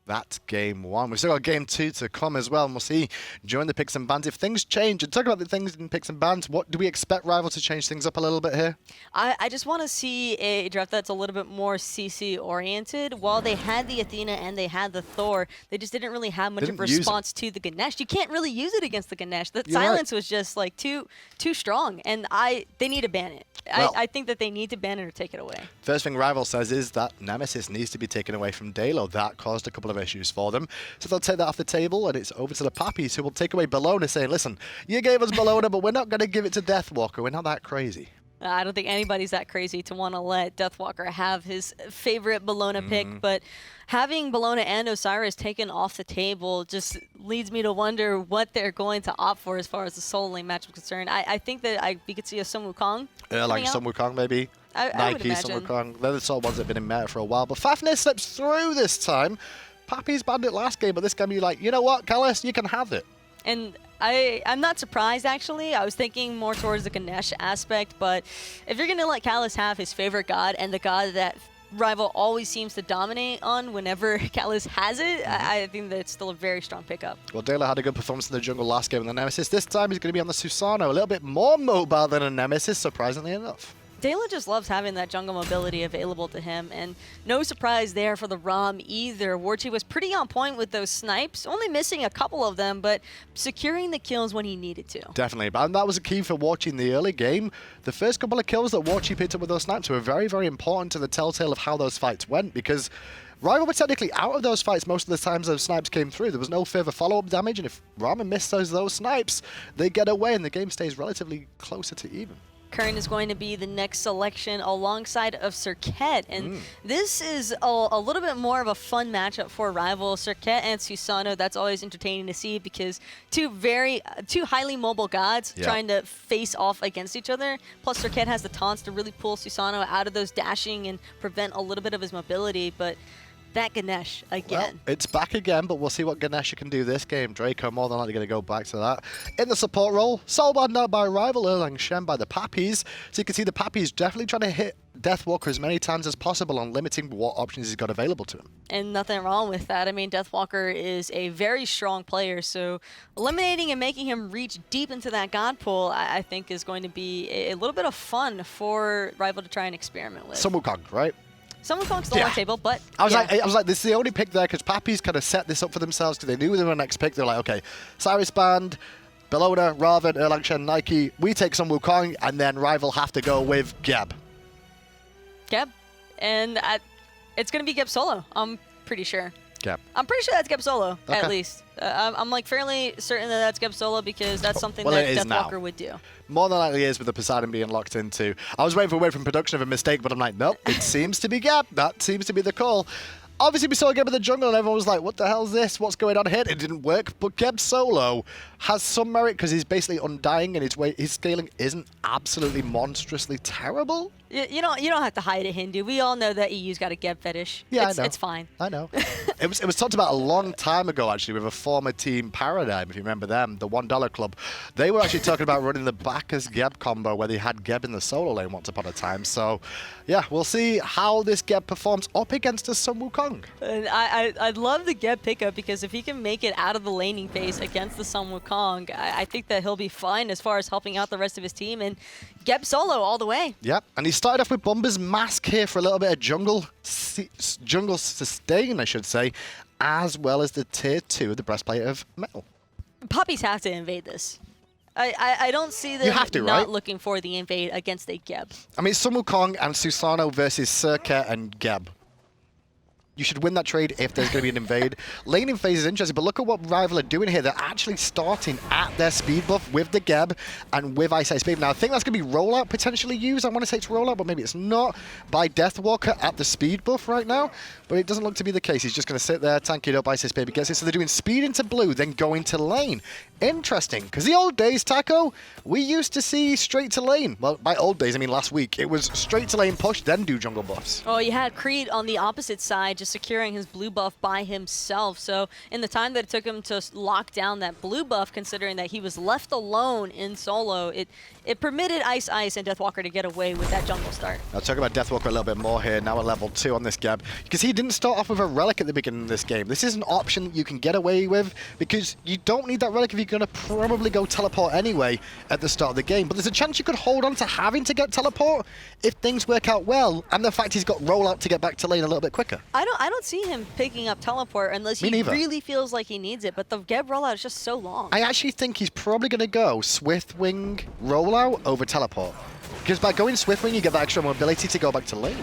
That's game one. We've still got game two to come as well, and we'll see during the picks and bans if things change. And talking about the things in picks and bans, what do we expect Rival to change things up a little bit here? I just want to see a draft that's a little bit more CC oriented. While they had the Athena and they had the Thor, they just didn't really have much of a response to the Ganesh. You can't really use it against the Ganesh. The silence was just like too strong, and they need to ban it. Well, I think that they need to ban it or take it away. First thing Rival says is that Nemesis needs to be taken away from Dheylo. That caused a couple of issues for them. So they'll take that off the table, and it's over to the Papis, who will take away Bellona, saying, listen, you gave us Bellona, but we're not going to give it to Deathwalker. We're not that crazy. I don't think anybody's that crazy to want to let Deathwalker have his favorite Bellona pick, but having Bellona and Osiris taken off the table just leads me to wonder what they're going to opt for as far as the solo lane match is concerned. I think that we could see a Sun Wukong. Like Sun Wukong, maybe. I would imagine. Sun Wukong. They're the sort of ones that have been in meta for a while. But Fafnir slips through this time. Papis banned it last game, but this game you're like, you know what, Callis, you can have it. And I'm not surprised, actually. I was thinking more towards the Ganesh aspect, but if you're going to let Callis have his favorite god and the god that Rival always seems to dominate on whenever Callis has it, I think that it's still a very strong pickup. Well, Dheylo had a good performance in the jungle last game in the Nemesis. This time he's going to be on the Susano, a little bit more mobile than a Nemesis, surprisingly enough. Dheylo just loves having that jungle mobility available to him, and no surprise there for the Ram either. Warchi was pretty on point with those snipes, only missing a couple of them, but securing the kills when he needed to. Definitely, and that was a key for Warchi in the early game. The first couple of kills that Warchi picked up with those snipes were very, very important to the telltale of how those fights went, because Rival were technically out of those fights most of the times those snipes came through. There was no further follow-up damage, and if Rama missed those snipes, they get away, and the game stays relatively closer to even. Kern is going to be the next selection alongside of Serqet, and this is a little bit more of a fun matchup for Rival. Serqet and Susano, that's always entertaining to see because two highly mobile gods trying to face off against each other. Plus Serqet has the taunts to really pull Susano out of those dashing and prevent a little bit of his mobility, but that Ganesh again. Well, it's back again, but we'll see what Ganesha can do this game. Draco more than likely going to go back to that. In the support role, Soulbound now by Rival, Erlang Shen by the Papis. So you can see the Papis definitely trying to hit Deathwalker as many times as possible on limiting what options he's got available to him. And nothing wrong with that. I mean, Deathwalker is a very strong player, so eliminating and making him reach deep into that god pool, I think is going to be a little bit of fun for Rival to try and experiment with. Sun Wukong, right? Some Wukong's still on the table, but I was like, this is the only pick there because Papis kind of set this up for themselves because they knew they were the next pick. They're like, okay, Cyrus Band, Bellona, Raven, Erlang Shen, Nike. We take some Wukong, and then Rival have to go with Geb. Geb, and it's going to be Geb solo. I'm pretty sure. Geb. I'm pretty sure that's Geb solo, at least. I'm like fairly certain that that's Geb solo because that's something that Deathwalker would do. More than likely is with the Poseidon being locked into. I was waiting for a word from production of a mistake, but I'm like, nope, it seems to be Geb. That seems to be the call. Obviously, we saw Geb in the jungle, and everyone was like, what the hell is this? What's going on here? It didn't work, but Geb solo has some merit because he's basically undying, and his scaling isn't absolutely monstrously terrible. You don't have to hide it, Hindu. We all know that EU's got a Geb fetish. Yeah, I know. It's fine. I know. It was talked about a long time ago, actually, with a former team, Paradigm, if you remember them, the $1 club. They were actually talking about running the Bacchus Geb combo where they had Geb in the solo lane once upon a time. So, yeah, we'll see how this Geb performs up against a Sun Wukong. And I'd love the Geb pickup because if he can make it out of the laning phase against the Sun Wukong, I think that he'll be fine as far as helping out the rest of his team. And Geb solo all the way. Yep, and he started off with Bumba's Mask here for a little bit of jungle sustain, I should say, as well as the tier 2 of the breastplate of metal. Papis have to invade this. I don't see them not looking for the invade against a Geb. I mean, Sun Wukong and Susano versus Serqet and Geb. You should win that trade if there's going to be an invade. Laning phase is interesting, but look at what Rival are doing here. They're actually starting at their speed buff with the Geb and with iceicebaby. Now, I think that's going to be rollout potentially used. I want to say it's rollout, but maybe it's not, by Deathwalker at the speed buff right now. But it doesn't look to be the case. He's just going to sit there, tank it up, iceicebaby gets it. So they're doing speed into blue, then going to lane. Interesting, because the old days, Taco, we used to see straight to lane. Well, by old days, I mean last week. It was straight to lane push, then do jungle buffs. Oh, you had Creed on the opposite side, just just securing his blue buff by himself. So in the time that it took him to lock down that blue buff, considering that he was left alone in solo, it permitted Ice and Deathwalker to get away with that jungle start. I'll talk about Deathwalker a little bit more here, now at level 2 on this Gab. Because he didn't start off with a relic at the beginning of this game. This is an option that you can get away with, because you don't need that relic if you're going to probably go teleport anyway at the start of the game. But there's a chance you could hold on to having to get teleport if things work out well, and the fact he's got rollout to get back to lane a little bit quicker. I don't see him picking up teleport unless he really feels like he needs it, but the Geb rollout is just so long. I actually think he's probably going to go Swiftwing rollout over teleport. Because by going Swiftwing, you get that extra mobility to go back to lane.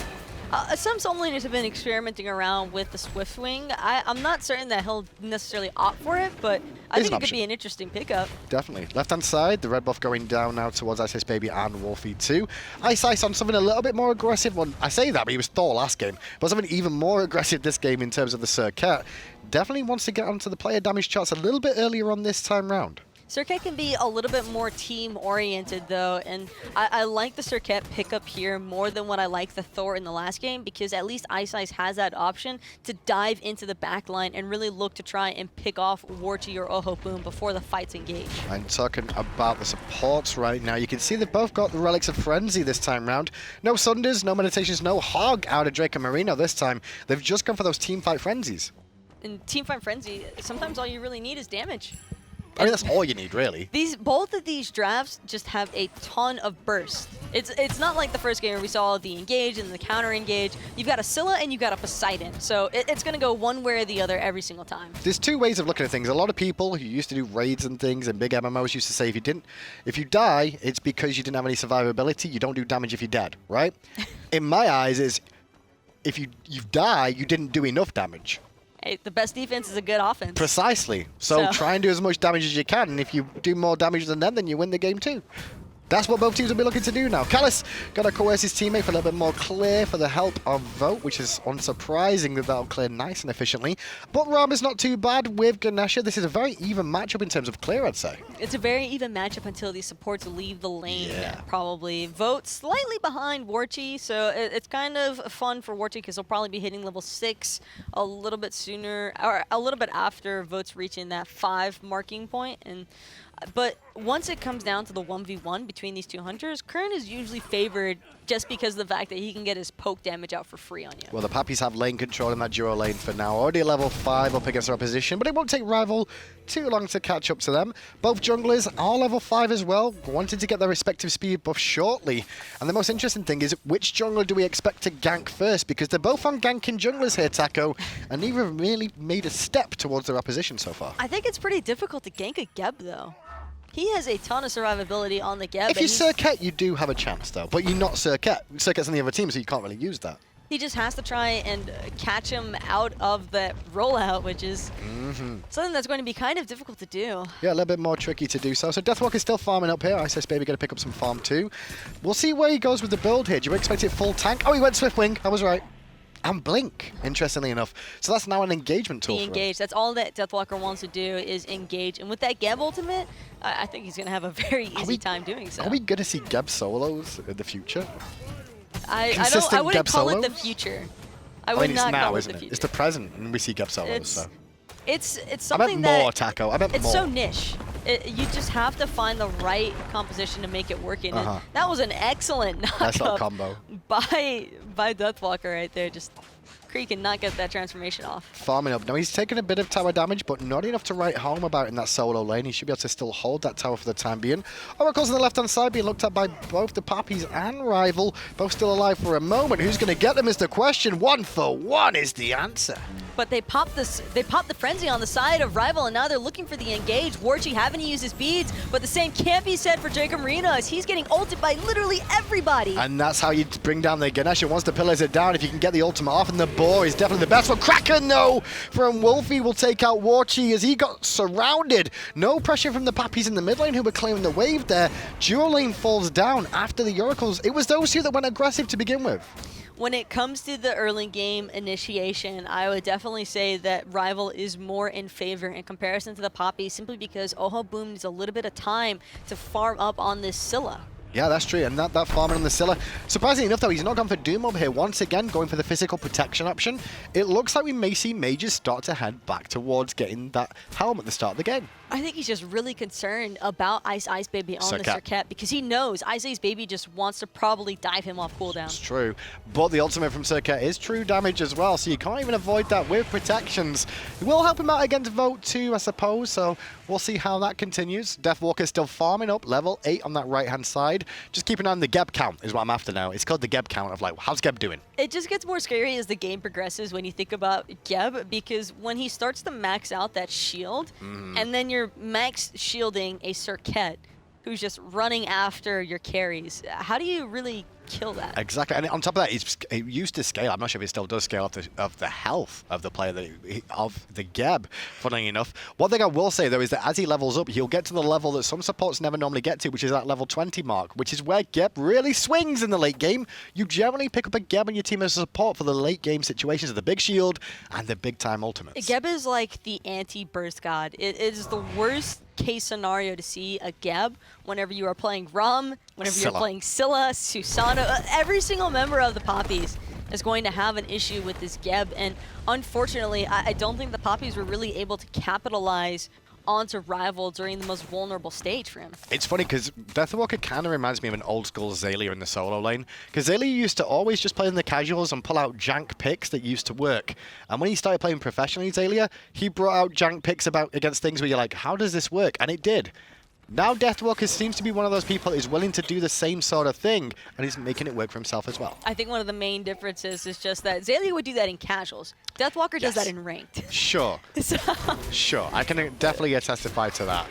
Some laners have been experimenting around with the Swiftwing. I'm not certain that he'll necessarily opt for it, but I think it could be an interesting pickup. Definitely. Left-hand side, the red buff going down now towards iceicebaby and Wlfy too. Ice on something a little bit more aggressive. Well, I say that, but he was Thor last game. But something even more aggressive this game in terms of the Serqet. Definitely wants to get onto the player damage charts a little bit earlier on this time round. Serqet can be a little bit more team-oriented, though, and I like the Serqet pickup here more than what I like the Thor in the last game, because at least Ice has that option to dive into the backline and really look to try and pick off Warchi or Ojoboom before the fights engage. I'm talking about the supports right now. You can see they've both got the Relics of Frenzy this time round. No Sunders, no Meditations, no Hog out of Dracomarino this time. They've just gone for those Teamfight Frenzies. In Teamfight Frenzy, sometimes all you really need is damage. I mean, that's all you need, really. Both of these drafts just have a ton of burst. It's not like the first game where we saw the engage and the counter engage. You've got a Scylla and you've got a Poseidon. So it's going to go one way or the other every single time. There's two ways of looking at things. A lot of people who used to do raids and things and big MMOs used to say if you die, it's because you didn't have any survivability. You don't do damage if you're dead, right? In my eyes, is if you die, you didn't do enough damage. Hey, the best defense is a good offense. Precisely. So try and do as much damage as you can, and if you do more damage than them, then you win the game too. That's what both teams will be looking to do now. Callus got to coerce his teammate for a little bit more clear for the help of Vote, which is unsurprising that that'll clear nice and efficiently. But Rama's not too bad with Ganesha. This is a very even matchup in terms of clear, I'd say. It's a very even matchup until these supports leave the lane, probably. Vote slightly behind Warchi, so it's kind of fun for Warchi because he'll probably be hitting level 6 a little bit sooner, or a little bit after Vote's reaching that 5 marking point. But once it comes down to the 1v1 between these two hunters, Kern is usually favored just because of the fact that he can get his poke damage out for free on you. Well, the Papis have lane control in that duo lane for now. Already a level 5 up against their opposition, but it won't take Rival too long to catch up to them. Both junglers are level 5 as well, wanting to get their respective speed buff shortly. And the most interesting thing is, which jungler do we expect to gank first? Because they're both on ganking junglers here, Taco, and neither have really made a step towards their opposition so far. I think it's pretty difficult to gank a Geb, though. He has a ton of survivability on the Geb. If you're Serqet, you do have a chance, though. But you're not Serqet. Serqet's on the other team, so you can't really use that. He just has to try and catch him out of that rollout, which is something that's going to be kind of difficult to do. Yeah, a little bit more tricky to do so. So Deathwalker's still farming up here. iceicebaby going to pick up some farm too. We'll see where he goes with the build here. Do you expect it full tank? Oh, he went Swiftwing. I was right. And Blink, interestingly enough. So that's now an engagement tool. Engage. That's all that Deathwalker wants to do is engage. And with that Geb ultimate, I think he's going to have a very easy time doing so. Are we going to see Geb solos in the future? I wouldn't call it the future. I would not call it the future. It's the present, and we see Geb solos. It's something that... I meant more, Taco. I meant more. It's so niche. You just have to find the right composition to make it work in. And that was an excellent knockup combo by Deathwalker right there. Just Kree cannot get that transformation off. Farming up. Now he's taken a bit of tower damage, but not enough to write home about in that solo lane. He should be able to still hold that tower for the time being. Oracle's on the left-hand side being looked at by both the Papis and Rival. Both still alive for a moment. Who's going to get them is the question. 1-for-1 is the answer. But they popped the frenzy on the side of Rival, and now they're looking for the engage. Warchi having to use his beads, but the same can't be said for Dracomarino as he's getting ulted by literally everybody. And that's how you bring down the Ganesha. Once the pillars are down, if you can get the ultimate off, and the boar is definitely the best one. Kraken, though, from Wlfy will take out Warchi as he got surrounded. No pressure from the Papis in the mid lane who were claiming the wave there. Dual lane falls down after the Oracles. It was those two that went aggressive to begin with. When it comes to the early game initiation, I would definitely say that Rival is more in favor in comparison to the Papis, simply because Ojoboom needs a little bit of time to farm up on this Scylla. Yeah, that's true, and that farming on the Scylla. Surprisingly enough, though, he's not gone for Doom over here. Once again, going for the physical protection option. It looks like we may see Mages start to head back towards getting that helm at the start of the game. I think he's just really concerned about iceicebaby on the Serqet because he knows iceicebaby just wants to probably dive him off cooldown. It's true, but the ultimate from Serqet is true damage as well, so you can't even avoid that with protections. It will help him out against Vote 2, I suppose, so we'll see how that continues. Deathwalker still farming up, level 8 on that right-hand side. Just keep an eye on the Geb count is what I'm after now. It's called the Geb count of like, how's Geb doing? It just gets more scary as the game progresses when you think about Geb, because when he starts to max out that shield, and then you're max shielding a Serqet who's just running after your carries, how do you really kill that? Exactly, and on top of that, he used to scale. I'm not sure if he still does scale of the health of the player, of the Geb, funnily enough. One thing I will say, though, is that as he levels up, he'll get to the level that some supports never normally get to, which is that level 20 mark, which is where Geb really swings in the late game. You generally pick up a Geb on your team as a support for the late game situations of the big shield and the big time ultimates. Geb is like the anti-burst god. It is the worst case scenario to see a Geb whenever you are playing Ram, whenever you're playing Scylla, Susano. Every single member of the Papis is going to have an issue with this Geb, and unfortunately, I don't think the Papis were really able to capitalize onto Rival during the most vulnerable stage for him. It's funny because Deathwalker kind of reminds me of an old school Zaylia in the solo lane, because Zaylia used to always just play in the casuals and pull out jank picks that used to work. And when he started playing professionally Zaylia, he brought out jank picks against things where you're like, how does this work? And it did. Now Deathwalker seems to be one of those people who's willing to do the same sort of thing, and he's making it work for himself as well. I think one of the main differences is just that Zaylia would do that in casuals. Deathwalker does that in ranked. Sure. Sure. I can definitely testify to that.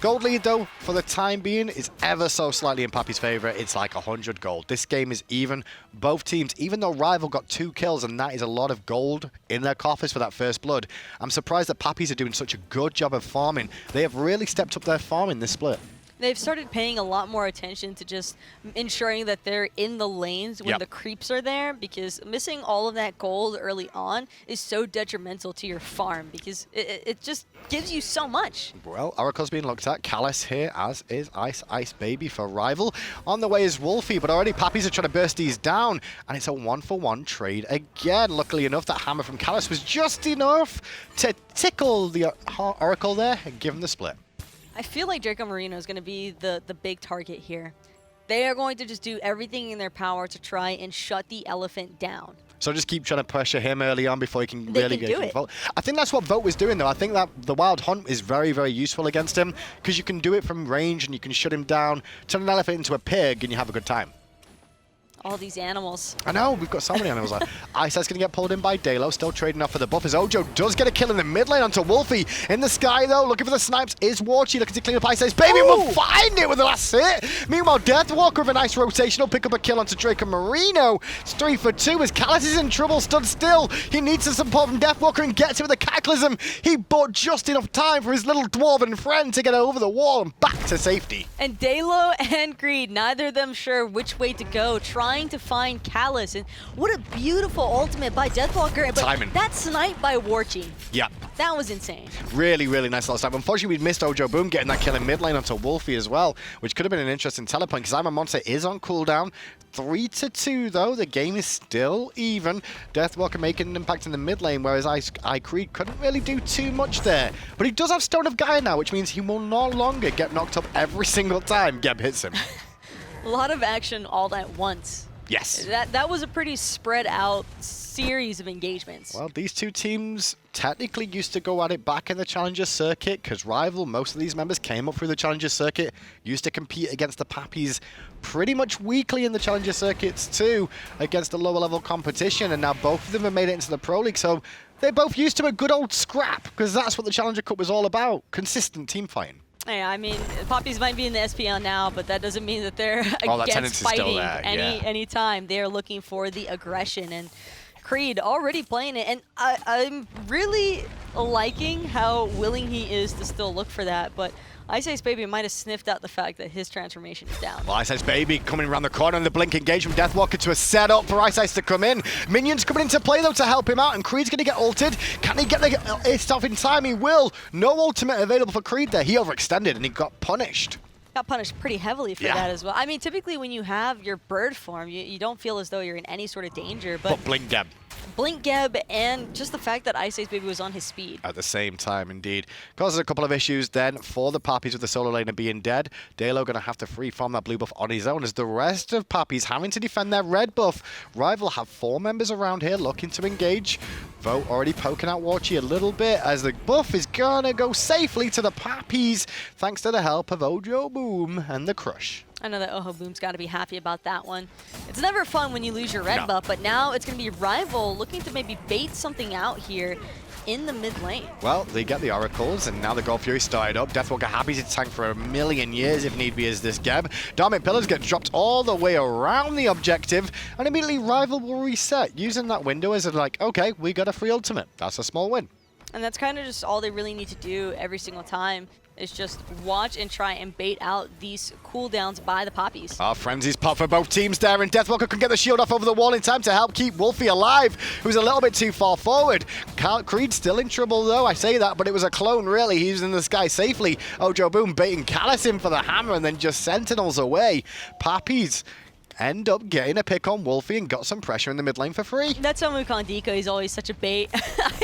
Gold lead, though, for the time being, is ever so slightly in Papis' favor. It's like 100 gold. This game is even. Both teams, even though Rival got 2 kills, and that is a lot of gold in their coffers for that first blood, I'm surprised that Papis are doing such a good job of farming. They have really stepped up their farming this split. They've started paying a lot more attention to just ensuring that they're in the lanes when the creeps are there, because missing all of that gold early on is so detrimental to your farm, because it just gives you so much. Well, Oracle's being looked at. Callus here, as is iceicebaby for Rival. On the way is Wlfy, but already Papis are trying to burst these down, and it's a 1-for-1 trade again. Luckily enough, that hammer from Callus was just enough to tickle the Oracle there and give him the split. I feel like Dracomarino is going to be the big target here. They are going to just do everything in their power to try and shut the elephant down. So just keep trying to pressure him early on before he can really get involved. it. I think that's what Vote was doing, though. I think that the Wild Hunt is very, very useful against him, because you can do it from range and you can shut him down, turn an elephant into a pig, and you have a good time. All these animals. I know, we've got so many animals. Iceice's going to get pulled in by Dheylo, still trading off for the buff as Ojo does get a kill in the mid lane onto Wlfy. In the sky, though, looking for the snipes is Warchi, looking to clean up iceicebaby, and we'll find it with the last hit. Meanwhile, Deathwalker with a nice rotational pick up a kill onto Dracomarino. It's 3 for 2 as Callus is in trouble, stood still. He needs some support from Deathwalker and gets it with a cataclysm. He bought just enough time for his little dwarven friend to get over the wall and back to safety. And Dheylo and Greed, neither of them sure which way to go, trying to find Callus, and what a beautiful ultimate by Deathwalker. But timing. That snipe by Warchi. Yeah. That was insane. Really, really nice little snipe. Unfortunately, we missed Ojoboom getting that kill in mid lane onto Wlfy as well, which could have been an interesting telepoint, because I'm a Monster is on cooldown. 3-2, though. The game is still even. Deathwalker making an impact in the mid lane, whereas iCreed couldn't really do too much there. But he does have Stone of Gaia now, which means he will no longer get knocked up every single time Geb hits him. A lot of action all at once. Yes. That was a pretty spread out series of engagements. Well, these two teams technically used to go at it back in the Challenger Circuit, because Rival, most of these members came up through the Challenger Circuit, used to compete against the Papis pretty much weekly in the Challenger Circuits too, against the lower level competition, and now both of them have made it into the Pro League, so they're both used to a good old scrap, because that's what the Challenger Cup was all about, consistent team fighting. Yeah, I mean, Papis might be in the SPL now, but that doesn't mean that they're against fighting any time. They are looking for the aggression, and Creed already playing it. And I'm really liking how willing he is to still look for that, but iceicebaby might have sniffed out the fact that his transformation is down. Well, iceicebaby coming around the corner and the blink engagement. Deathwalker to a setup for Iceice to come in. Minions coming into play, though, to help him out, and Creed's going to get ulted. Can he get the stuff in time? He will. No ultimate available for Creed there. He overextended and he got punished. got punished pretty heavily for that as well. I mean, typically when you have your bird form, you don't feel as though you're in any sort of danger. But Blink Geb. Blink Geb and just the fact that iceicebaby was on his speed. At the same time, indeed. Causes a couple of issues then for the Papis with the solo laner being dead. Dheylo going to have to free farm that blue buff on his own as the rest of Papis having to defend their red buff. Rival have 4 members around here looking to engage. Vote already poking out Warchi a little bit as the buff is going to go safely to the Papis thanks to the help of Ojoboom and the Crush. I know that Ojoboom's got to be happy about that one. It's never fun when you lose your red buff, but now it's going to be Rival looking to maybe bait something out here in the mid lane. Well, they get the oracles, and now the Gold Fury started up. Deathwalker happy to tank for a million years if need be as this Geb. Dominant Pillars get dropped all the way around the objective, and immediately Rival will reset, using that window as like, okay, we got a free ultimate. That's a small win. And that's kind of just all they really need to do every single time. Is just watch and try and bait out these cooldowns by the Papis. Frenzy's pop for both teams there, and Deathwalker can get the shield off over the wall in time to help keep Wlfy alive, who's a little bit too far forward. Creed's still in trouble though, I say that, but it was a clone really. He's in the sky safely. Ojoboom baiting Callus in for the hammer and then just Sentinels away. Papis end up getting a pick on Wlfy and got some pressure in the mid lane for free. That's how Wukong Deco, he's always such a bait.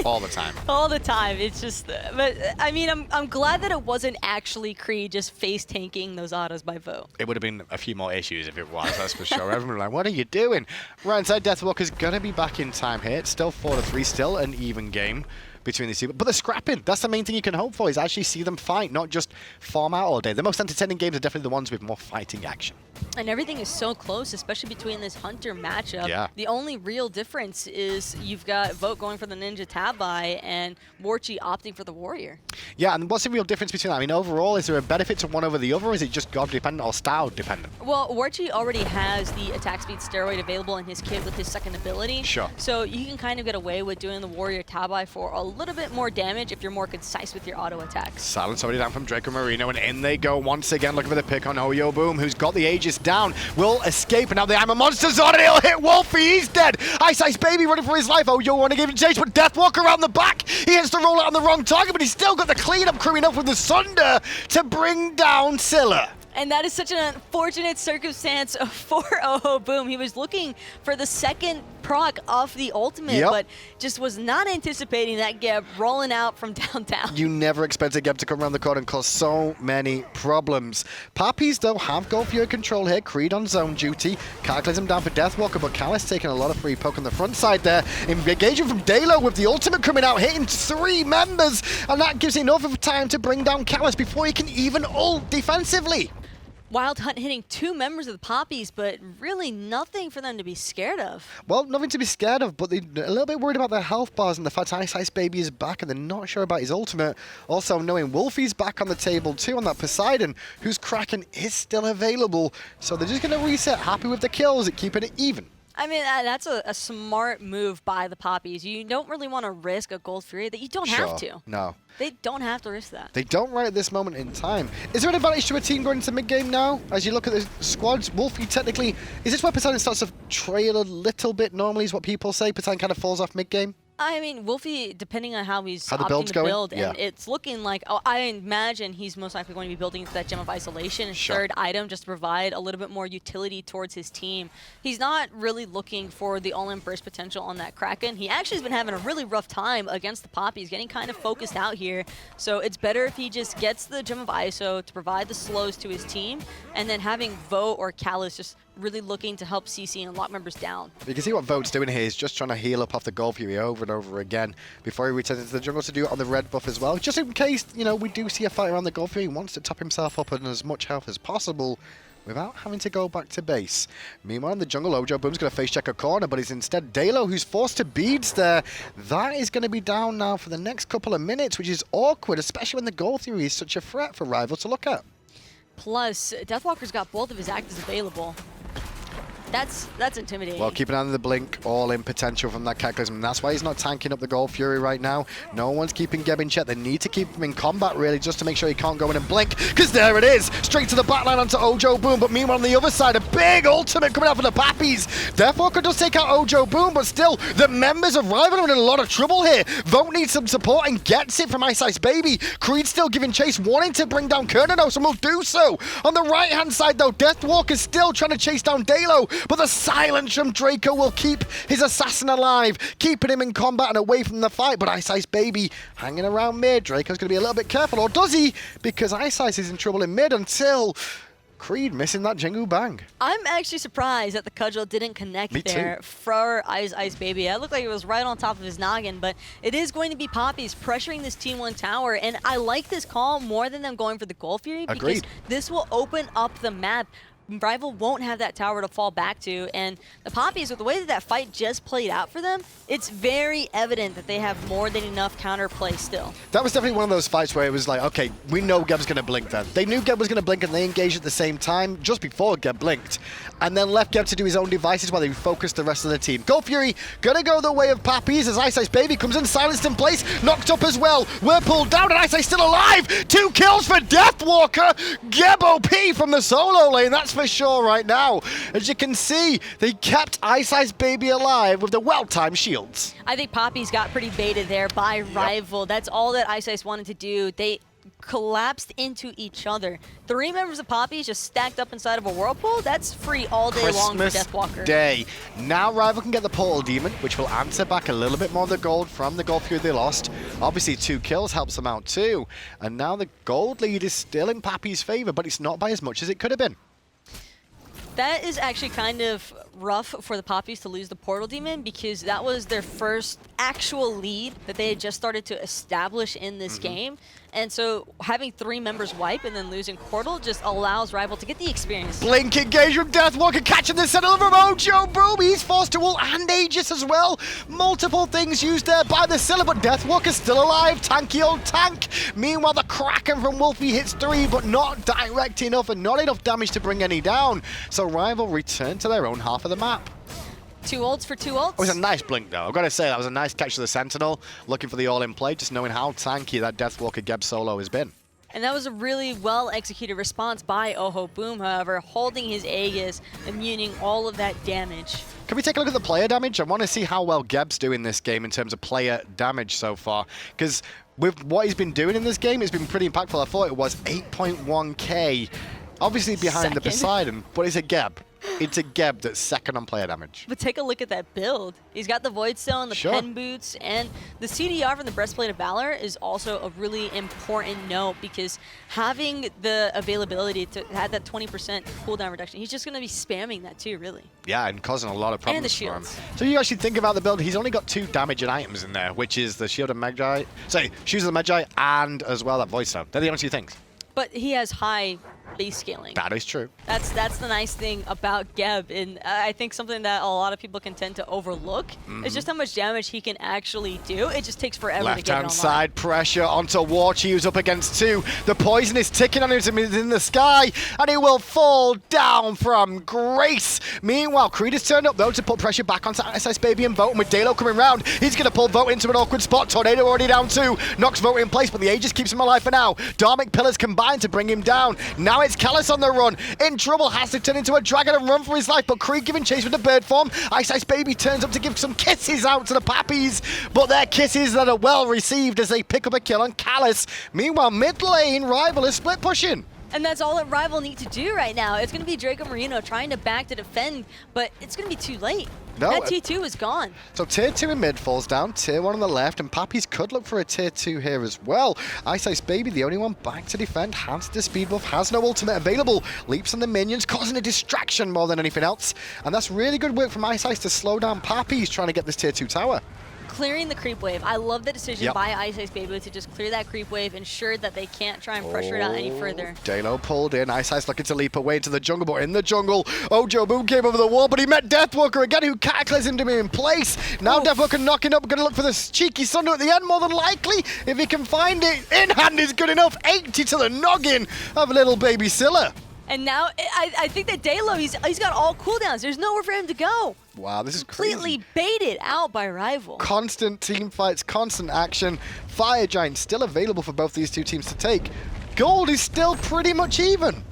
All the time. All the time. It's just, but I mean, I'm glad that it wasn't actually Creed just face tanking those autos by vote. It would have been a few more issues if it was, that's for sure. Everyone was like, what are you doing? Right inside, Deathwalker's going to be back in time here. It's still 4-3, still an even game between these two. But they're scrapping. That's the main thing you can hope for, is actually see them fight, not just farm out all day. The most entertaining games are definitely the ones with more fighting action. And everything is so close, especially between this Hunter matchup. Yeah. The only real difference is you've got Vote going for the Ninja Tabai and Warchi opting for the Warrior. Yeah, and what's the real difference between that? I mean, overall, is there a benefit to one over the other, or is it just God-dependent or style-dependent? Well, Warchi already has the attack speed steroid available in his kit with his second ability. Sure. So you can kind of get away with doing the Warrior Tabai for a little bit more damage if you're more concise with your auto attacks. Silence already down from Dracomarino, and in they go once again, looking for the pick on Ojoboom, who's got the Aegis down, will escape, and now the Hammer Monster's on, and he'll hit Wlfy, he's dead! Iceicebabby running for his life. Ojo want to give him chase, but Deathwalker around the back, he hits the roll out on the wrong target, but he's still got the cleanup crewing up with the Sunder to bring down Scylla. And that is such an unfortunate circumstance for Ojoboom. He was looking for the second proc off the ultimate, but just was not anticipating that Geb rolling out from downtown. You never expected Geb to come around the corner and cause so many problems. Papis, though, have Gold Fury control here. Creed on zone duty. Cataclysm down for Deathwalker, but Callus taking a lot of free poke on the front side there. Engaging from Dheylo with the ultimate coming out, hitting 3 members, and that gives enough of time to bring down Callus before he can even ult defensively. Wild Hunt hitting 2 members of the Papis, but really nothing for them to be scared of. Well, nothing to be scared of, but they're a little bit worried about their health bars and the fact iceicebaby is back and they're not sure about his ultimate. Also knowing Wlfy's back on the table too on that Poseidon, whose Kraken is still available. So they're just going to reset, happy with the kills, keeping it even. I mean, that's a smart move by the Papis. You don't really want to risk a Gold Fury that you don't have to. No. They don't have to risk that. They don't right at this moment in time. Is there an advantage to a team going into mid-game now? As you look at the squads, Wlfy technically, is this where Poseidon starts to trail a little bit normally is what people say? Poseidon kind of falls off mid-game? I mean, Wlfy, depending on how he's the opting build's to going? build, Yeah. and it's looking like, I imagine he's most likely going to be building that Gem of Isolation, his third item, just to provide a little bit more utility towards his team. He's not really looking for the all-in burst potential on that Kraken. He actually has been having a really rough time against the Papis, getting kind of focused out here. So it's better if he just gets the Gem of ISO to provide the slows to his team, and then having Vote or Callus just really looking to help CC and lock members down. You can see what Vote's doing here. He's just trying to heal up off the Gold Fury over and over again before he returns into the jungle to do it on the red buff as well. Just in case, you know, we do see a fight around the Gold Fury. He wants to top himself up on as much health as possible without having to go back to base. Meanwhile, in the jungle, Ojoboom's going to face check a corner, but it's instead Dheylo who's forced to beads there. That is going to be down now for the next couple of minutes, which is awkward, especially when the Gold Fury is such a threat for Rival to look at. Plus, Deathwalker's got both of his actors available. That's intimidating. Well, keep an eye on the blink, all in potential from that Cataclysm. And that's why he's not tanking up the Gold Fury right now. No one's keeping Geb in check. They need to keep him in combat, really, just to make sure he can't go in and blink. Because there it is, straight to the backline onto Ojoboom. But meanwhile, on the other side, a big ultimate coming out for the Papis. Deathwalker does take out Ojoboom, but still, the members of Rival are in a lot of trouble here. Vote needs some support and gets it from iceicebaby. Creed still giving chase, wanting to bring down Cernunnos, and will do so. On the right-hand side, though, Deathwalker is still trying to chase down Dheylo, but the silence from Draco will keep his assassin alive, keeping him in combat and away from the fight. But iceicebaby hanging around mid. Draco's going to be a little bit careful, or does he? Because Iceice is in trouble in mid until Creed missing that Jingu Bang. I'm actually surprised that the cudgel didn't connect there for iceicebaby. That looked like it was right on top of his noggin, but it is going to be Papis pressuring this Team 1 tower, and I like this call more than them going for the Gold Fury because this will open up the map. Rival won't have that tower to fall back to, and the Papis, with the way that that fight just played out for them, it's very evident that they have more than enough counterplay still. That was definitely one of those fights where it was like, okay, we know Geb's going to blink then. They knew Geb was going to blink and they engaged at the same time just before Geb blinked, and then left Geb to do his own devices while they focused the rest of the team. Gold Fury going to go the way of Papis as iceicebaby comes in, silenced in place, knocked up as well. We're pulled down and Iceice still alive. 2 kills for Deathwalker. Geb OP from the solo lane, that's for sure right now. As you can see, they kept iceicebaby alive with the well-timed shields. I think Papis got pretty baited there by Rival. That's all that Iceice wanted to do. They collapsed into each other. 3 members of Papis just stacked up inside of a whirlpool. That's free all day long for Deathwalker. Day. Now Rival can get the Portal Demon, which will answer back a little bit more of the gold from the Gold Fury they lost. Obviously 2 kills helps them out too. And now the gold lead is still in Papis' favor, but it's not by as much as it could have been. That is actually kind of rough for the Papis to lose the Portal Demon because that was their first actual lead that they had just started to establish in this game. And so having 3 members wipe and then losing Portal just allows Rival to get the experience. Blink engage from Deathwalker, catching the center from Ojoboom. He's forced to ult and Aegis as well. Multiple things used there by the Scylla, but Deathwalker's still alive. Tanky old tank. Meanwhile, the Kraken from Wlfy hits 3, but not direct enough and not enough damage to bring any down. So Rival return to their own half of the map. 2 ults for 2 ults. It was a nice blink, though. I've got to say, that was a nice catch to the Sentinel. Looking for the all-in play, just knowing how tanky that Deathwalker Geb solo has been. And that was a really well-executed response by Ojoboom, however, holding his Aegis, immuning all of that damage. Can we take a look at the player damage? I want to see how well Geb's doing this game in terms of player damage so far. Because with what he's been doing in this game, it's been pretty impactful. I thought it was 8.1k. Obviously behind the Poseidon, but it's a Geb. It's a Geb that's second on player damage. But take a look at that build. He's got the Void Stone, the Pen Boots, and the CDR from the Breastplate of Valor is also a really important note because having the availability to have that 20% cooldown reduction, he's just going to be spamming that too, really. Yeah, and causing a lot of problems and the for him. shields. So you actually think about the build, he's only got 2 damaging items in there, which is the Shield of Magi, Shoes of the Magi, and as well that Void Stone. They're the only 2 things. But he has high base scaling. That is true. That's the nice thing about Geb, and I think something that a lot of people can tend to overlook is just how much damage he can actually do. It just takes forever to get it online. Left-hand side pressure onto Warchi, who's up against 2. The poison is ticking on him in the sky, and he will fall down from grace. Meanwhile, Creed has turned up, though, to put pressure back onto iceicebaby and Vote, and with Dheylo coming round, he's going to pull Vote into an awkward spot. Tornado already down 2. Knocks Vote in place, but the Aegis keeps him alive for now. Dharmic Pillars combine to bring him down. Now it's Callus on the run. In trouble, has to turn into a dragon and run for his life, but Creed giving chase with the bird form. iceicebaby turns up to give some kisses out to the Papis, but they're kisses that are well received as they pick up a kill on Callus. Meanwhile, mid lane, Rival is split pushing. And that's all that Rival need to do right now. It's going to be Dracomarino trying to back to defend, but it's going to be too late. No, that T2 is gone. So tier 2 in mid falls down, tier 1 on the left, and Papis could look for a tier 2 here as well. iceicebaby, the only one back to defend, has the speed buff, has no ultimate available, leaps on the minions, causing a distraction more than anything else. And that's really good work from Iceice to slow down Papis trying to get this tier 2 tower. Clearing the creep wave. I love the decision by iceicebaby to just clear that creep wave, ensure that they can't try and pressure it out any further. Dheylo pulled in, Iceice looking to leap away into the jungle, but in the jungle, Ojoboom came over the wall, but he met Deathwalker again, who cataclysmed him in place. Now Deathwalker knocking up, gonna look for the cheeky Sundo at the end, more than likely, if he can find it. In hand is good enough, 80 to the noggin of little baby Scylla. And now I think that Dheylo, he's got all cooldowns. There's nowhere for him to go. Wow, this is crazy. Completely baited out by Rival. Constant team fights, constant action. Fire Giant still available for both these two teams to take. Gold is still pretty much even.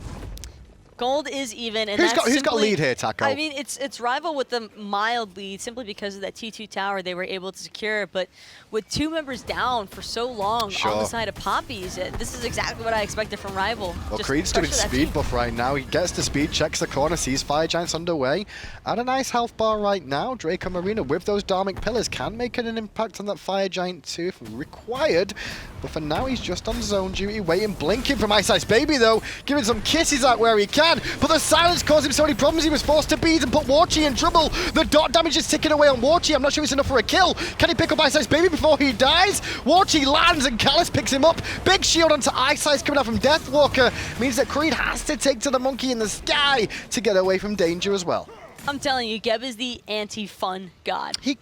Gold is even, and who's that's got lead here, Taco? I mean, it's Rival with the mild lead simply because of that T2 tower they were able to secure. But with 2 members down for so long on the side of Papis, this is exactly what I expected from Rival. Well, Just Creed's doing pressure that speed team. buff right now. He gets the speed, checks the corner, sees Fire Giants underway. And a nice health bar right now. Dracomarino with those Dharmic pillars can make an impact on that Fire Giant too if required. But for now, he's just on zone duty, waiting, blinking from iceicebaby though, giving some kisses out where he can. But the silence caused him so many problems, he was forced to beat and put Warchi in trouble. The dot damage is ticking away on Warchi. I'm not sure it's enough for a kill. Can he pick up iceicebaby before he dies? Warchi lands and Callus picks him up. Big shield onto Iceice coming out from Deathwalker. Means that Creed has to take to the monkey in the sky to get away from danger as well. I'm telling you, Geb is the anti-fun god. He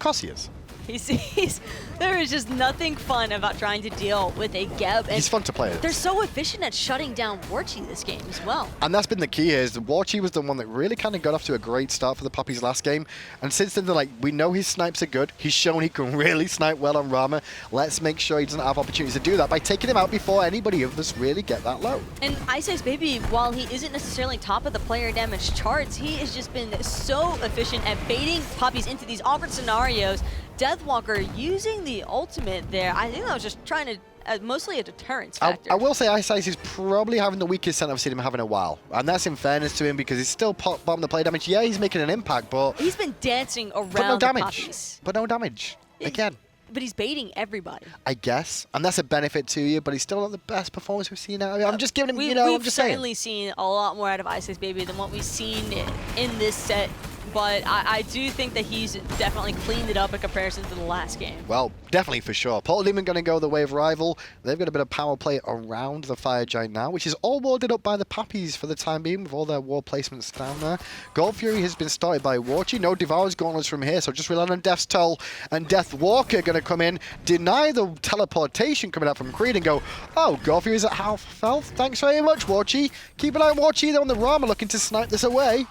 is. There is just nothing fun about trying to deal with a Geb. And he's fun to play with. They're so efficient at shutting down Warchi this game as well. And that's been the key here, is that Warchi was the one that really kind of got off to a great start for the Papis last game. And since then, they're like, we know his snipes are good. He's shown he can really snipe well on Rama. Let's make sure he doesn't have opportunities to do that by taking him out before anybody of us really get that low. And iceicebaby, while he isn't necessarily top of the player damage charts, he has just been so efficient at baiting Papis into these awkward scenarios. Deathwalker using the ultimate there, I think that was just trying to, mostly a deterrence factor. I will say Iceice is probably having the weakest center I've seen him have in a while. And that's in fairness to him because he's still bottom the play damage. Yeah, he's making an impact, but... He's been dancing around but no damage. Papis. But no damage. Again. But he's baiting everybody. I guess. And that's a benefit to you, but he's still not the best performance we've seen out of him. I'm just giving him, you know, I'm just saying. We've certainly seen a lot more out of iceicebaby than what we've seen in this set. But I do think that he's definitely cleaned it up in comparison to the last game. Well, definitely for sure. Portal Demon going to go the way of Rival. They've got a bit of power play around the Fire Giant now, which is all warded up by the Papis for the time being with all their ward placements down there. Gold Fury has been started by Warchi. No Devourer's Gauntlets from here, so just relying on Death's Toll. And Deathwalker going to come in, deny the teleportation coming out from Creed and go, oh, Gold Fury's at half health. Thanks very much, Warchi. Keep an eye on Warchi there on the Rama looking to snipe this away.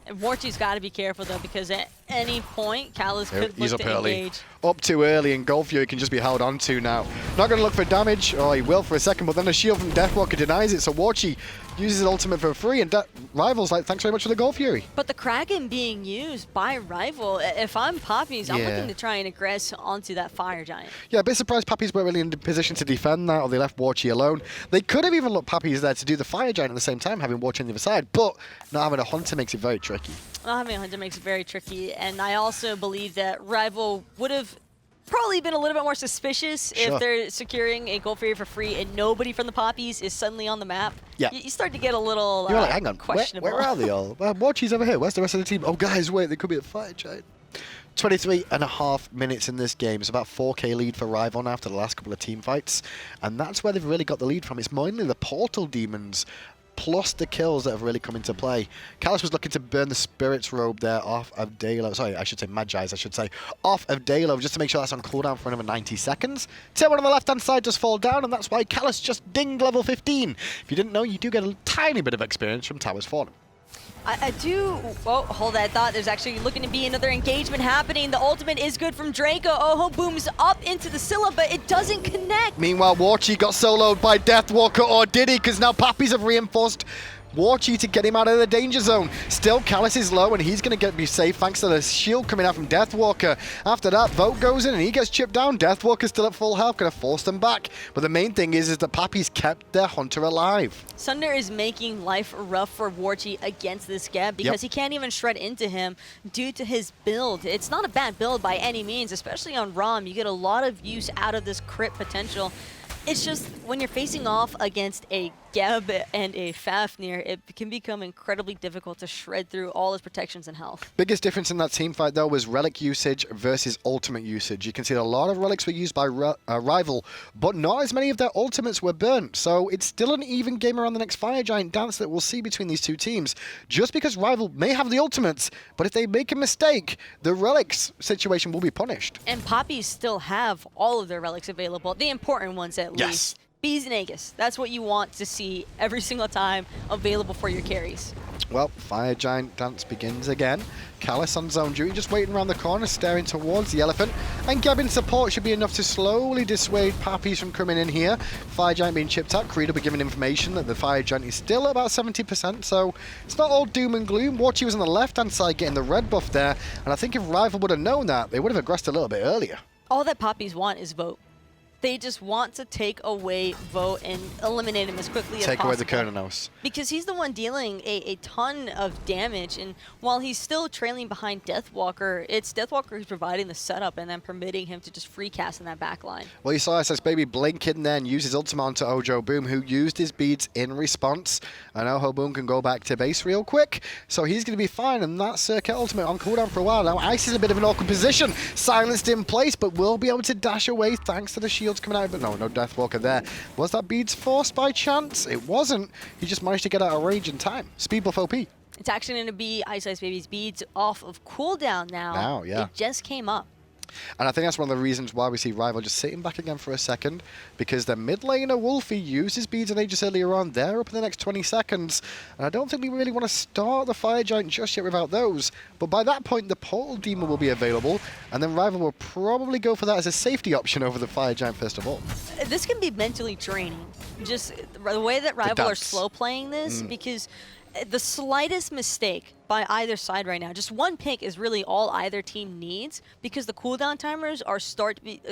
Warchi's got to be careful, though, because at any point, Callus could he's look up to early. engage. Up too early, and Gold Fury can just be held on to now. Not going to look for damage. Oh, he will for a second, but then a shield from Deathwalker denies it, so Warchi uses his ultimate for free, and Rival's like, thanks very much for the Gold Fury. But the Kraken being used by Rival, if I'm Papis, I'm looking to try and aggress onto that Fire Giant. Yeah, a bit surprised Papis weren't really in position to defend that, or they left Warchi alone. They could have even looked Papis there to do the Fire Giant at the same time, having Warchi on the other side, but not having a Hunter makes it very tricky. Not having a Hunter makes it very tricky, and I also believe that Rival would have probably been a little bit more suspicious if they're securing a Gold Fury for free and nobody from the Papis is suddenly on the map. Yeah. You start to get a little You're like, hang on, questionable. where are they all? Warchi's over here. Where's the rest of the team? Oh, guys, wait, they could be at Fire Giant. 23.5 minutes in this game. It's about 4k lead for Rival now after the last couple of team fights. And that's where they've really got the lead from. It's mainly the Portal Demons plus the kills that have really come into play. Callus was looking to burn the Spirit's Robe there off of Dheylo. Sorry, I should say Magi's, I should say. Off of Dheylo, just to make sure that's on cooldown for another 90 seconds. Tier 1 on the left-hand side does fall down, and that's why Callus just dinged level 15. If you didn't know, you do get a tiny bit of experience from Towers Fallen. I do... Oh, hold that thought. There's actually looking to be another engagement happening. The ultimate is good from Draco. Ojoboom's up into the Scylla, but it doesn't connect. Meanwhile, Warchi got soloed by Deathwalker, or did he? Because now Papis have reinforced Warchi to get him out of the danger zone. Still, Callus is low, and he's going to be safe thanks to the shield coming out from Deathwalker. After that, Vote goes in, and he gets chipped down. Deathwalker's still at full health, going to force them back. But the main thing is that Papis kept their Hunter alive. Sunder is making life rough for Warchi against this Geb because he can't even shred into him due to his build. It's not a bad build by any means, especially on Ram. You get a lot of use out of this crit potential. It's just when you're facing off against a Geb and a Fafnir, it can become incredibly difficult to shred through all his protections and health. Biggest difference in that team fight, though, was relic usage versus ultimate usage. You can see a lot of relics were used by Rival, but not as many of their ultimates were burnt. So it's still an even game around the next Fire Giant dance that we'll see between these two teams. Just because Rival may have the ultimates, but if they make a mistake, the relics situation will be punished. And Papis still have all of their relics available, the important ones at least. Bees and Aegis. That's what you want to see every single time available for your carries. Well, Fire Giant dance begins again. Callus on zone duty, just waiting around the corner, staring towards the elephant. And Gavin support should be enough to slowly dissuade Papis from coming in here. Fire Giant being chipped out. Creed will be given information that the Fire Giant is still at about 70%, so it's not all doom and gloom. Warchi was on the left-hand side getting the red buff there, and I think if Rival would have known that, they would have aggressed a little bit earlier. All that Papis want is vote. They just want to take away vote and eliminate him as quickly as possible. Take away the Cernunnos. Because he's the one dealing a ton of damage, and while he's still trailing behind Deathwalker, it's Deathwalker who's providing the setup and then permitting him to just free cast in that back line. Well, you saw iceicebaby blink in there and use his ultimate onto Ojoboom, who used his beads in response. And Ojoboom can go back to base real quick, so he's going to be fine. And that Serqet ultimate on cooldown for a while now. Ice is a bit of an awkward position, silenced in place, but will be able to dash away thanks to the shields coming out. But no Deathwalker there. Was that beads forced by chance? It wasn't. He just managed to get out of range in time. Speed buff OP. It's actually going to be iceicebaby's beads off of cooldown now. Now, yeah. It just came up. And I think that's one of the reasons why we see Rival just sitting back again for a second, because their mid laner Wlfy uses beads and Aegis earlier on. They're up in the next 20 seconds, and I don't think we really want to start the Fire Giant just yet without those. But by that point, the Portal Demon will be available, and then Rival will probably go for that as a safety option over the Fire Giant first of all. This can be mentally draining. Just the way that Rival are slow playing this, because the slightest mistake by either side right now, just one pick is really all either team needs, because the cooldown timers are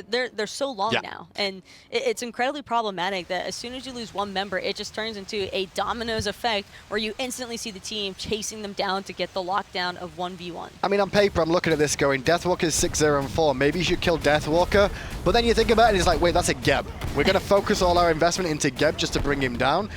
they're so long now, and it's incredibly problematic that as soon as you lose one member, it just turns into a dominoes effect where you instantly see the team chasing them down to get the lockdown of 1v1. I mean, on paper, I'm looking at this going, Deathwalker is 6-0-4. Maybe you should kill Deathwalker, but then you think about it, and it's like, wait, that's a Geb. We're going to focus all our investment into Geb just to bring him down.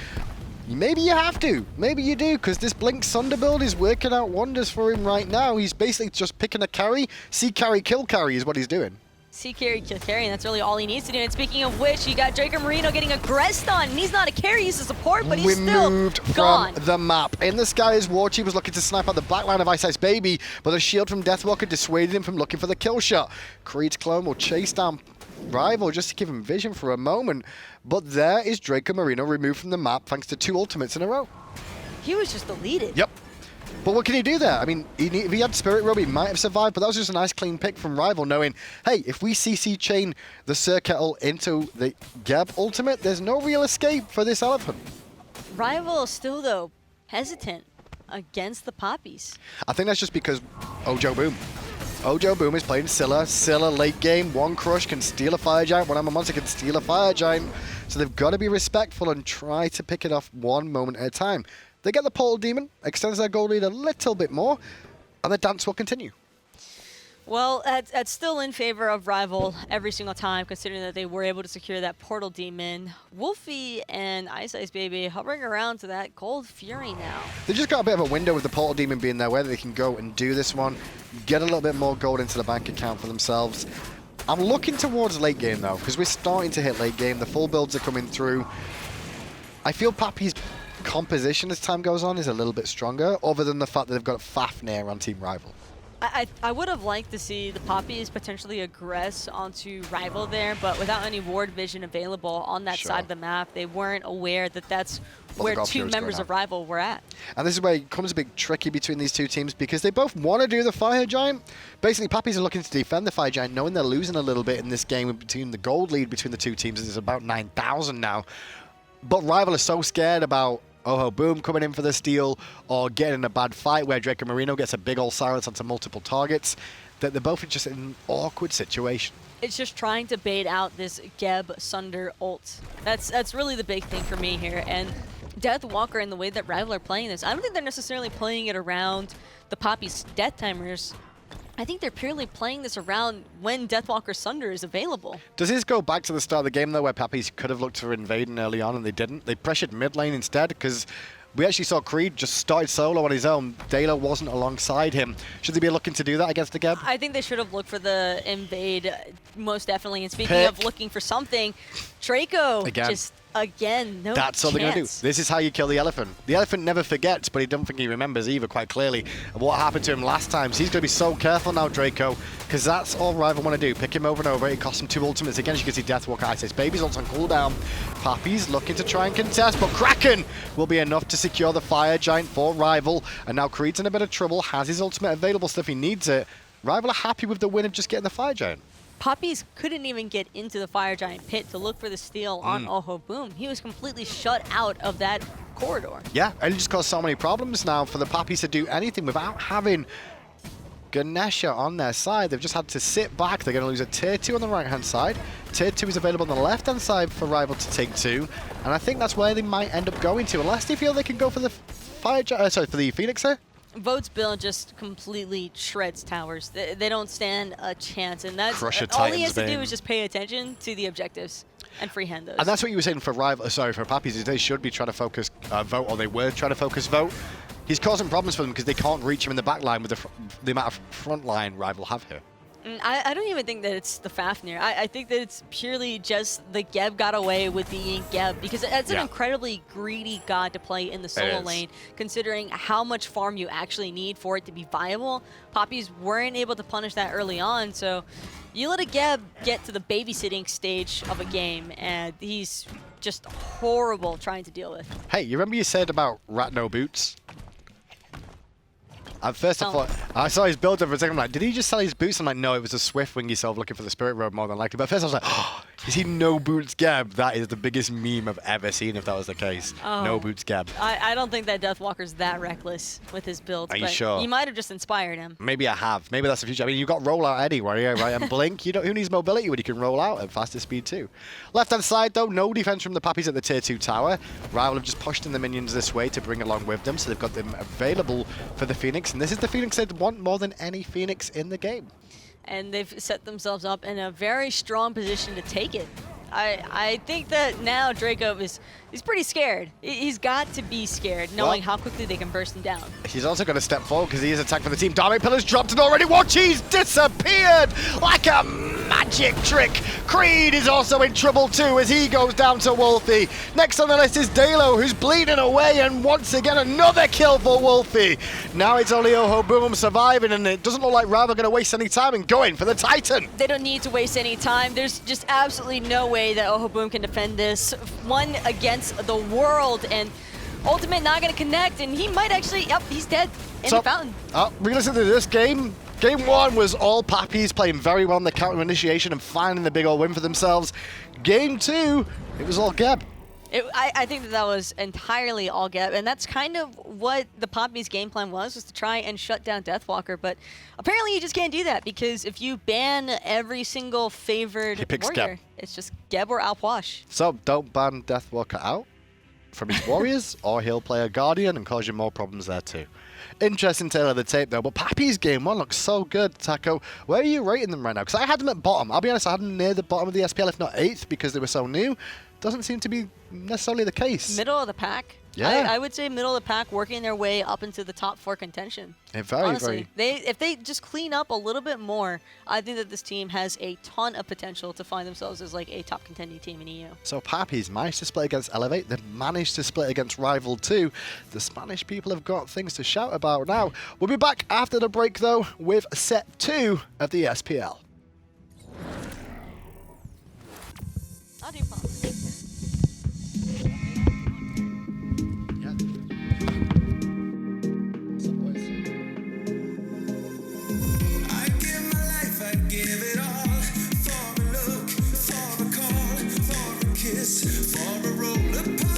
Maybe you have to. Maybe you do, because this Blink Sunder build is working out wonders for him right now. He's basically just picking a carry. See carry, kill carry is what he's doing. See carry, kill carry, and that's really all he needs to do. And speaking of which, you got Dracomarino getting aggressed on, and he's not a carry, he's a support, but he's still gone. From the map. In the sky as Warchi was looking to snipe out the back line of iceicebaby, but the shield from Deathwalker dissuaded him from looking for the kill shot. Creed's clone will chase down Rival just to give him vision for a moment, but there is Dracomarino removed from the map thanks to 2 ultimates in a row. He was just deleted. Yep. But what can he do there? I mean, if he had Spirit Robe, he might have survived, but that was just a nice clean pick from Rival, knowing, hey, if we CC chain the Serqet ult into the Geb ultimate, there's no real escape for this elephant. Rival still, though, hesitant against the Papis. I think that's just because Ojoboom. Ojoboom is playing Scylla. Scylla late game, one crush can steal a Fire Giant, one Armor Monster can steal a Fire Giant. So they've got to be respectful and try to pick it off one moment at a time. They get the Portal Demon, extends their goal lead a little bit more, and the dance will continue. Well, that's still in favor of Rival every single time, considering that they were able to secure that Portal Demon. Wlfy and iceicebaby hovering around to that Gold Fury now. They just got a bit of a window with the Portal Demon being there where they can go and do this one, get a little bit more gold into the bank account for themselves. I'm looking towards late game though, because we're starting to hit late game. The full builds are coming through. I feel Papis' composition as time goes on is a little bit stronger, other than the fact that they've got Fafnir on Team Rival. I would have liked to see the Papis potentially aggress onto Rival there, but without any ward vision available on that side of the map, they weren't aware that that's where 2 members of Rival were at. And this is where it becomes a bit tricky between these 2 teams, because they both want to do the Fire Giant. Basically, Papis are looking to defend the Fire Giant, knowing they're losing a little bit in this game between the gold lead between the 2 teams. It's about 9,000 now. But Rival is so scared about Ojoboom coming in for the steal or getting in a bad fight where Dracomarino gets a big old silence onto multiple targets, that they're both just in an awkward situation. It's just trying to bait out this Geb Sunder ult. That's really the big thing for me here. And Deathwalker and the way that Rival are playing this, I don't think they're necessarily playing it around the Papis death timers. I think they're purely playing this around when Deathwalker Sunder is available. Does this go back to the start of the game, though, where Papis could have looked for invading early on and they didn't? They pressured mid lane instead, because we actually saw Creed just started solo on his own. Dheylo wasn't alongside him. Should they be looking to do that against the Geb? I think they should have looked for the invade, most definitely. And speaking of looking for something, Draco again. Just again, no That's all they're going to do. This is how you kill the elephant. The elephant never forgets, but he don't think he remembers either quite clearly what happened to him last time. So he's going to be so careful now, Draco, because that's all Rival want to do. Pick him over and over. It costs him 2 ultimates. Again, as you can see, Deathwalker, iceicebaby's also on cooldown. Papis looking to try and contest, but Kraken will be enough to secure the Fire Giant for Rival. And now Creed's in a bit of trouble, has his ultimate available so if he needs it. Rival are happy with the win of just getting the Fire Giant. Papis couldn't even get into the Fire Giant pit to look for the steal on Ojoboom. He was completely shut out of that corridor. Yeah, and it just caused so many problems now for the Papis to do anything without having Ganesha on their side. They've just had to sit back. They're going to lose a tier 2 on the right-hand side. Tier 2 is available on the left-hand side for Rival to take 2. And I think that's where they might end up going to, unless they feel they can go for the for the Phoenix here. Vote's build just completely shreds towers. They don't stand a chance, and that's Crush a all he has to Titan's do is just pay attention to the objectives and freehand those. And that's what you were saying for Rival. Sorry, for Papis, is they should be trying to focus Vote, or they were trying to focus Vote. He's causing problems for them because they can't reach him in the back line with the amount of front line Rival have here. I don't even think that it's the Fafnir. I think that it's purely just the Geb got away with being Geb, because it's an incredibly greedy god to play in the solo lane, considering how much farm you actually need for it to be viable. Papis weren't able to punish that early on, so you let a Geb get to the babysitting stage of a game, and he's just horrible trying to deal with. Hey, you remember you said about Rat No Boots? At first I thought, I saw his build up for a second, I'm like, did he just sell his boots? I'm like, no, it was a Swift Wing yourself looking for the Spirit Robe more than likely. But at first I was like, oh, is he No Boots Geb? That is the biggest meme I've ever seen if that was the case. Oh, No Boots Geb. I don't think that Deathwalker's that reckless with his builds. Are you sure? You might have just inspired him. Maybe I have. Maybe that's the future. I mean, you've got rollout anyway, right? And Blink, who needs mobility when you can roll out at faster speed too? Left-hand side, though, no defense from the Papis at the tier 2 tower. Rival have just pushed in the minions this way to bring along with them, so they've got them available for the Phoenix. And this is the Phoenix they'd want more than any Phoenix in the game. And they've set themselves up in a very strong position to take it. I think that now Draco he's pretty scared. He's got to be scared, knowing how quickly they can burst him down. He's also going to step forward because he is attacked for the team. Dharmic Pillar's dropped and already Warchi's disappeared like a magic trick. Creed is also in trouble too as he goes down to Wlfy. Next on the list is Dheylo, who's bleeding away, and once again another kill for Wlfy. Now it's only Ojoboom surviving, and it doesn't look like Rama going to waste any time in going for the Titan. They don't need to waste any time. There's just absolutely no way that Ojoboom can defend this. One against the world, and ultimate not going to connect, and he might actually, yep, he's dead in the fountain. We're going to listen to this game. Game 1 was all Papis playing very well in the counter initiation and finding the big old win for themselves. Game 2, it was all Geb. I think that was entirely all Geb, and that's kind of what the Papis game plan was to try and shut down Deathwalker, but apparently you just can't do that, because if you ban every single favored warrior, Geb. it's just Geb or Outwash. So don't ban Deathwalker out from his warriors, or he'll play a Guardian and cause you more problems there too. Interesting tale of the tape though, but Papis game 1 looks so good. Taco, where are you rating them right now? Because I had them at bottom. I'll be honest, I had them near the bottom of the SPL, if not 8th, because they were so new. Doesn't seem to be necessarily the case. Middle of the pack. Yeah. I would say middle of the pack, working their way up into the top 4 contention. Honestly, if they just clean up a little bit more, I think that this team has a ton of potential to find themselves as like a top contending team in EU. So Papis managed to split against Elevate. They've managed to split against Rival too. The Spanish people have got things to shout about now. We'll be back after the break though with set 2 of the SPL. I'll do pop. For a roll of